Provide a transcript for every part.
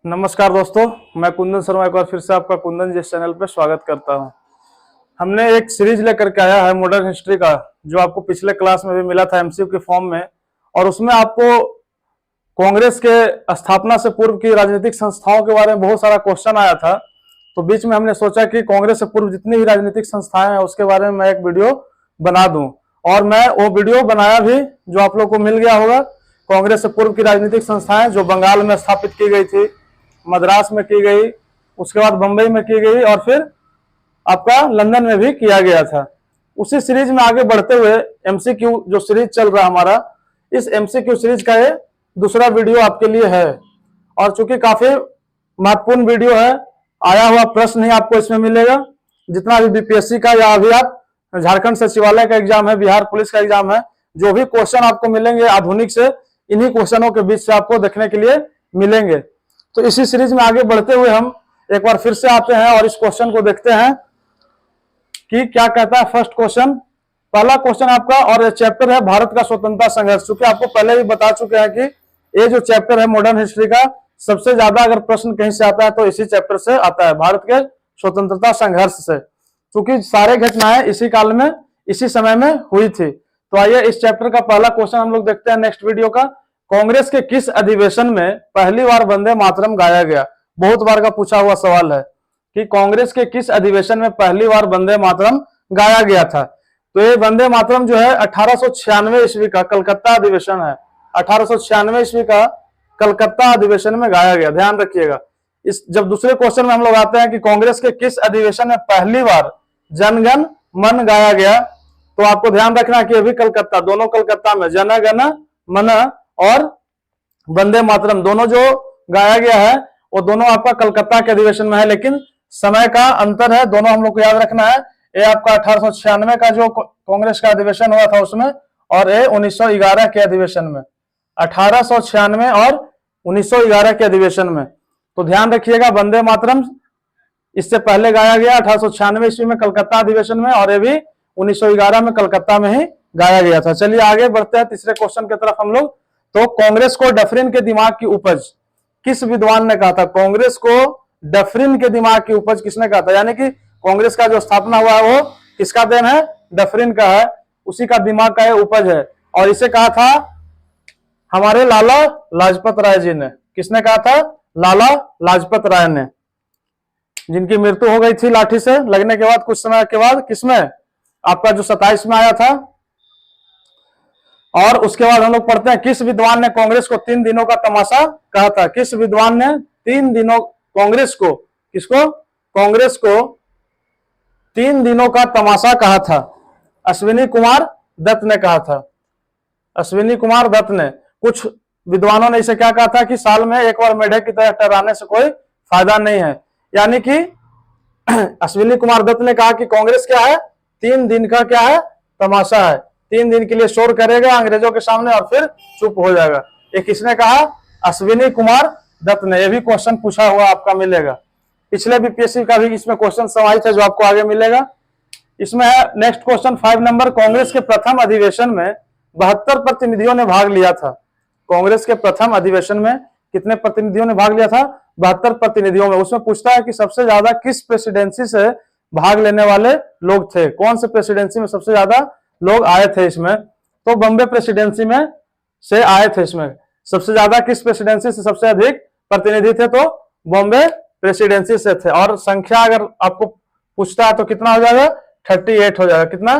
नमस्कार दोस्तों, मैं कुंदन शर्मा एक बार फिर से आपका कुंदन जी चैनल पे स्वागत करता हूं। हमने एक सीरीज लेकर के आया है मॉडर्न हिस्ट्री का, जो आपको पिछले क्लास में भी मिला था एमसीक्यू के फॉर्म में। और उसमें आपको कांग्रेस के स्थापना से पूर्व की राजनीतिक संस्थाओं के बारे में बहुत सारा क्वेश्चन आया था। तो बीच में हमने सोचा कि कांग्रेस से पूर्व जितनी भी राजनीतिक संस्थाएं हैं उसके बारे में मैं एक वीडियो बना दूं, और मैं वो वीडियो बनाया भी, जो आप लोग को मिल गया होगा। कांग्रेस से पूर्व की राजनीतिक संस्थाएं जो बंगाल में स्थापित की गई थी, मद्रास में की गई, उसके बाद बंबई में की गई, और फिर आपका लंदन में भी किया गया था। उसी सीरीज में आगे बढ़ते हुए एमसीक्यू जो सीरीज चल रहा है हमारा, इस एमसीक्यू सीरीज का ये दूसरा वीडियो आपके लिए है। और चूंकि काफी महत्वपूर्ण वीडियो है, आया हुआ प्रश्न ही आपको इसमें मिलेगा। जितना भी बीपीएससी का या अभी आप झारखंड सचिवालय का एग्जाम है, बिहार पुलिस का एग्जाम है, जो भी क्वेश्चन आपको मिलेंगे आधुनिक से, इन्हीं क्वेश्चनों के बीच से आपको देखने के लिए मिलेंगे। तो इसी सीरीज में आगे बढ़ते हुए हम एक बार फिर से आते हैं और इस क्वेश्चन को देखते हैं कि क्या कहता है फर्स्ट क्वेश्चन। पहला क्वेश्चन आपका, और ये चैप्टर है भारत का स्वतंत्रता संघर्ष। क्योंकि आपको पहले भी बता चुके हैं कि ये जो चैप्टर है मॉडर्न हिस्ट्री का, सबसे ज्यादा अगर प्रश्न कहीं से आता है तो इसी चैप्टर से आता है, भारत के स्वतंत्रता संघर्ष से। क्योंकि सारे घटनाएं इसी काल में, इसी समय में हुई थी। तो आइए इस चैप्टर का पहला क्वेश्चन हम लोग देखते हैं नेक्स्ट वीडियो का। कांग्रेस के किस अधिवेशन में पहली बार वंदे मातरम गाया गया? बहुत बार का पूछा हुआ सवाल है कि कांग्रेस के किस अधिवेशन में पहली बार वंदे मातरम गाया गया था। तो ये वंदे मातरम जो है 1896 ईस्वी का कलकत्ता अधिवेशन है। 1896 ईस्वी का कलकत्ता अधिवेशन में गाया गया, ध्यान रखिएगा। इस जब दूसरे क्वेश्चन में हम लोग आते हैं कि कांग्रेस के किस अधिवेशन में पहली बार जनगण मन गाया गया, तो आपको ध्यान रखना कि अभी कलकत्ता, दोनों कलकत्ता में जन गण मन और वंदे मातरम दोनों जो गाया गया है वो दोनों आपका कलकत्ता के अधिवेशन में है, लेकिन समय का अंतर है, दोनों हम लोग को याद रखना है। ये आपका 1896 का जो कांग्रेस का अधिवेशन हुआ था उसमें, और ये 1911 के अधिवेशन में, 1896 और 1911 के अधिवेशन में। तो ध्यान रखिएगा, वंदे मातरम इससे पहले गाया गया 1896 ईस्वी में कलकत्ता अधिवेशन में, और ये भी 1911 में कलकत्ता में ही गाया गया था। चलिए आगे बढ़ते हैं तीसरे क्वेश्चन की तरफ हम लोग। तो कांग्रेस को डफरिन के दिमाग की उपज किस विद्वान ने कहा था? कांग्रेस को डफरिन के दिमाग की उपज किसने कहा था? यानी कि कांग्रेस का जो स्थापना हुआ है वो किसका देन है? डफरिन का है, उसी का दिमाग का ये उपज है। और इसे कहा था हमारे लाला लाजपत राय जी ने। किसने कहा था? लाला लाजपत राय ने, जिनकी मृत्यु हो गई थी लाठी से लगने के बाद कुछ समय के बाद। किसमें? आपका जो 27 में आया था। और उसके बाद हम लोग पढ़ते हैं किस विद्वान ने कांग्रेस को 3 दिनों का तमाशा कहा था? किस विद्वान ने 3 दिनों कांग्रेस को, किसको? कांग्रेस को 3 दिनों का तमाशा कहा था? अश्विनी कुमार दत्त ने कहा था। अश्विनी कुमार दत्त ने। कुछ विद्वानों ने इसे क्या कहा था कि साल में एक बार मेढक की तरह टहराने से कोई फायदा नहीं है। यानी कि अश्विनी कुमार दत्त ने कहा कि कांग्रेस क्या है? 3 दिन का क्या है? तमाशा है। 3 दिन के लिए शोर करेगा अंग्रेजों के सामने और फिर चुप हो जाएगा। ये किसने कहा? अश्विनी कुमार दत्त ने। ये भी क्वेश्चन पूछा हुआ आपका मिलेगा, पिछले बीपीएससी का भी इसमें क्वेश्चन समाहित है जो आपको आगे मिलेगा। इसमें है नेक्स्ट क्वेश्चन 5 नंबर। कांग्रेस के प्रथम अधिवेशन में 72 प्रतिनिधियों ने भाग लिया था। कांग्रेस के प्रथम अधिवेशन में कितने प्रतिनिधियों ने भाग लिया था? 72 प्रतिनिधियों में। उसमें पूछता है कि सबसे ज्यादा किस प्रेसिडेंसी से भाग लेने वाले लोग थे? कौन से प्रेसिडेंसी में सबसे ज्यादा लोग आए थे इसमें? तो बॉम्बे प्रेसिडेंसी में से आए थे। इसमें सबसे ज्यादा किस प्रेसिडेंसी से सबसे अधिक प्रतिनिधि थे? तो बॉम्बे प्रेसिडेंसी से थे। और संख्या अगर आपको पूछता है तो कितना हो जाएगा? 38 हो जाएगा। कितना?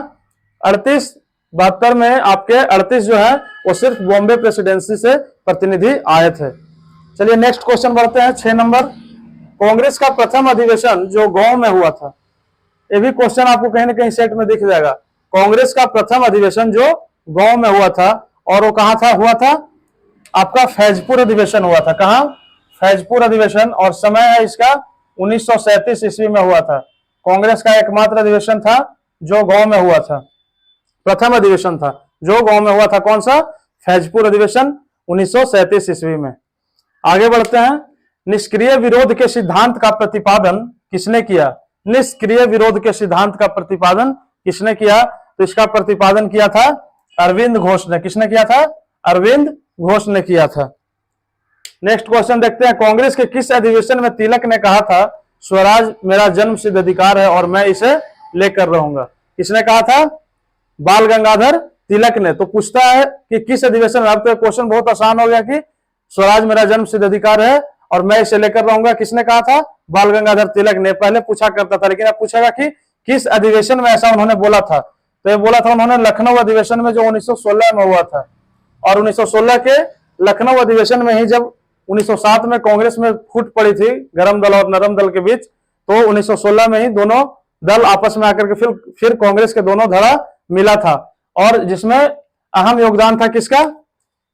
38। 72 में आपके 38 जो है वो सिर्फ बॉम्बे प्रेसिडेंसी से प्रतिनिधि आए थे। चलिए नेक्स्ट क्वेश्चन बढ़ते हैं 6 नंबर। कांग्रेस का प्रथम अधिवेशन जो गांव में हुआ था, ये भी क्वेश्चन आपको कहीं ना कहीं सेट में दिख जाएगा। कांग्रेस का प्रथम अधिवेशन जो गांव में हुआ था, और वो कहां था? हुआ था आपका फैजपुर अधिवेशन हुआ था। कहां? फैजपुर अधिवेशन। और समय है इसका 1937 ईस्वी में हुआ था। कांग्रेस का एकमात्र अधिवेशन था जो गांव में हुआ था, प्रथम अधिवेशन था जो गांव में हुआ था। कौन सा? फैजपुर अधिवेशन 1937 ईस्वी में। आगे बढ़ते हैं। निष्क्रिय विरोध के सिद्धांत का प्रतिपादन किसने किया? निष्क्रिय विरोध के सिद्धांत का प्रतिपादन किसने किया? तो इसका प्रतिपादन किया था अरविंद घोष ने। किसने किया था? अरविंद घोष ने किया था। नेक्स्ट क्वेश्चन देखते हैं, कांग्रेस के किस अधिवेशन में तिलक ने कहा था स्वराज मेरा जन्म सिद्ध अधिकार है और मैं इसे लेकर रहूंगा? किसने कहा था? बाल गंगाधर तिलक ने। तो पूछता है कि किस अधिवेशन में। अब तो क्वेश्चन बहुत आसान हो गया कि स्वराज मेरा जन्म सिद्ध अधिकार है और मैं इसे लेकर रहूंगा, किसने कहा था? बाल गंगाधर तिलक ने। पहले पूछा करता था, लेकिन अब पूछेगा कि किस अधिवेशन में ऐसा उन्होंने बोला था। तो ये बोला था उन्होंने लखनऊ अधिवेशन में, जो 1916 में हुआ था। और 1916 के लखनऊ अधिवेशन में ही जब 1907 में कांग्रेस में फूट पड़ी थी गरम दल और नरम दल के बीच, तो 1916 में ही दोनों दल आपस में आकर के फिर कांग्रेस के दोनों धड़ा मिला था। और जिसमें अहम योगदान था किसका?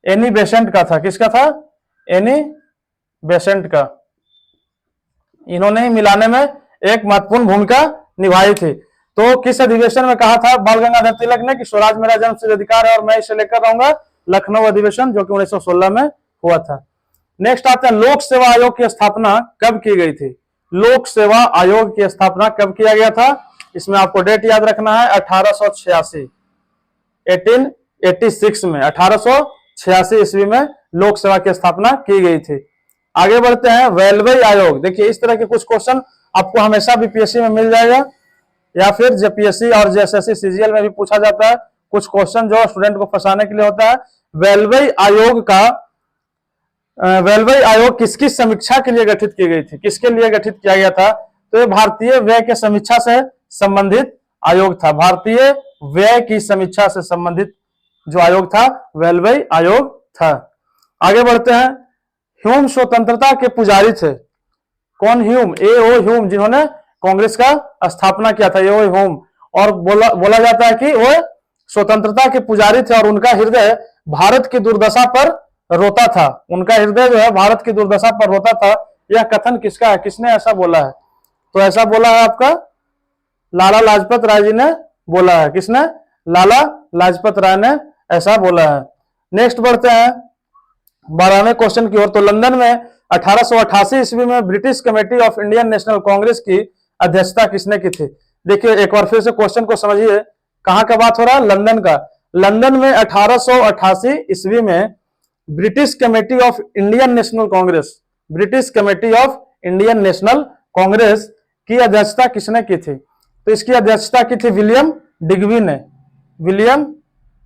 एनी बेसेंट का था। किसका था? एनी बेसेंट का। इन्होंने ही मिलाने में एक महत्वपूर्ण भूमिका निभाई थी। तो किस अधिवेशन में कहा था बाल गंगाधर तिलक ने कि स्वराज मेरा जन्म सिद्ध अधिकार है और मैं इसे लेकर रहूंगा? लखनऊ अधिवेशन, जो कि 1916 में हुआ था। नेक्स्ट आते हैं, लोक सेवा आयोग की स्थापना कब की गई थी? लोक सेवा आयोग की स्थापना कब किया गया था? इसमें आपको डेट याद रखना है, 1886, 1886 में, 1886 ईस्वी में लोक सेवा की स्थापना की गई थी। आगे बढ़ते हैं, रेलवे आयोग। देखिए इस तरह के कुछ क्वेश्चन आपको हमेशा बीपीएससी में मिल जाएगा, या फिर जेपीएससी और जेएसएससी सीजीएल में भी पूछा जाता है। कुछ क्वेश्चन जो स्टूडेंट को फंसाने के लिए होता है। रेलवे आयोग किसकी समीक्षा के लिए गठित की गई थी? किसके लिए गठित किया गया था? तो ये भारतीय व्यय के समीक्षा से संबंधित आयोग था। भारतीय व्यय की समीक्षा से संबंधित जो आयोग था रेलवे आयोग था। आगे बढ़ते हैं, ह्यूम स्वतंत्रता के पुजारी थे। कौन? Hume, A.O.. ह्यूम, जिन्होंने कांग्रेस का स्थापना किया था, ए.ओ. ह्यूम। और बोला जाता है कि वो स्वतंत्रता के पुजारी थे और उनका हृदय भारत की दुर्दशा पर रोता था। उनका हृदय जो है भारत की दुर्दशा पर रोता था। यह कथन किसका है? किसने ऐसा बोला है? तो ऐसा बोला है आपका लाला लाजपत राय जी ने बोला है। किसने? लाला लाजपत राय ने ऐसा बोला है। नेक्स्ट बढ़ते हैं 12वें क्वेश्चन की ओर। तो लंदन में 1888 ईस्वी में British committee of Indian national Congress की अध्यक्षता किसने की थी? देखिए एक बार फिर से क्वेश्चन को समझिए, कहां का बात हो रहा है? लंदन का। लंदन में 1888 ईस्वी में British committee of Indian national Congress, British committee of Indian national Congress की अध्यक्षता किसने की थी? तो इसकी अध्यक्षता की थी विलियम डिग्बी ने। विलियम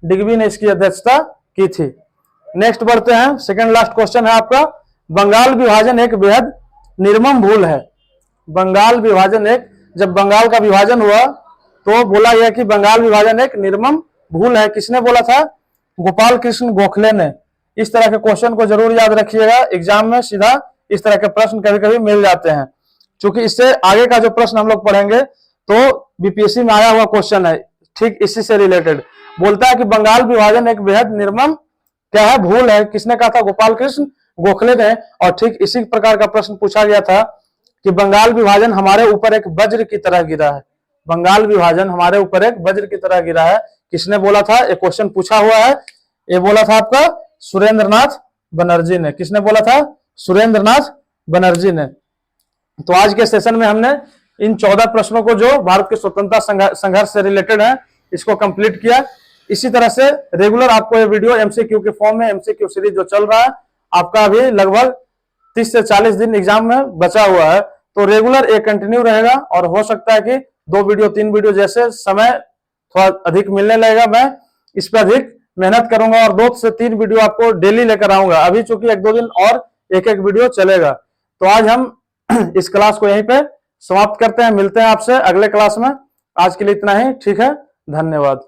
डिग्बी ने इसकी अध्यक्षता की थी। नेक्स्ट बढ़ते हैं, सेकंड लास्ट क्वेश्चन है आपका, बंगाल विभाजन एक बेहद निर्मम भूल है। बंगाल विभाजन एक, जब बंगाल का विभाजन हुआ तो बोला गया कि बंगाल विभाजन एक निर्मम भूल है। किसने बोला था? गोपाल कृष्ण गोखले ने। इस तरह के क्वेश्चन को जरूर याद रखिएगा, एग्जाम में सीधा इस तरह के प्रश्न कभी कभी मिल जाते हैं। क्योंकि इससे आगे का जो प्रश्न हम लोग पढ़ेंगे तो बीपीएससी में आया हुआ क्वेश्चन है, ठीक इसी से रिलेटेड। बोलता है कि बंगाल विभाजन एक बेहद निर्मम क्या है? भूल है। किसने कहा था? गोपाल कृष्ण गोखले ने। और ठीक इसी प्रकार का प्रश्न पूछा गया था कि बंगाल विभाजन हमारे ऊपर एक वज्र की तरह गिरा है। बंगाल विभाजन हमारे ऊपर एक वज्र की तरह गिरा है। किसने बोला था? एक क्वेश्चन पूछा हुआ है। ये बोला था आपका सुरेंद्रनाथ बनर्जी ने। किसने बोला था? सुरेंद्रनाथ बनर्जी ने। तो आज के सेशन में हमने इन 14 प्रश्नों को जो भारत के स्वतंत्रता संघर्ष से रिलेटेड है इसको कंप्लीट किया। इसी तरह से रेगुलर आपको ये वीडियो एमसीक्यू के फॉर्म में, एमसीक्यू सीरीज जो चल रहा है आपका अभी लगभग 30 से 40 दिन एग्जाम में बचा हुआ है, तो रेगुलर ये कंटिन्यू रहेगा। और हो सकता है कि 2 वीडियो 3 वीडियो जैसे समय थोड़ा अधिक मिलने लगेगा, मैं इस पर अधिक मेहनत करूंगा और 2 से 3 वीडियो आपको डेली लेकर आऊंगा। अभी चूंकि 1-2 दिन और एक वीडियो चलेगा। तो आज हम इस क्लास को यहीं पे समाप्त करते हैं। मिलते हैं आपसे अगले क्लास में। आज के लिए इतना ही, ठीक है, धन्यवाद।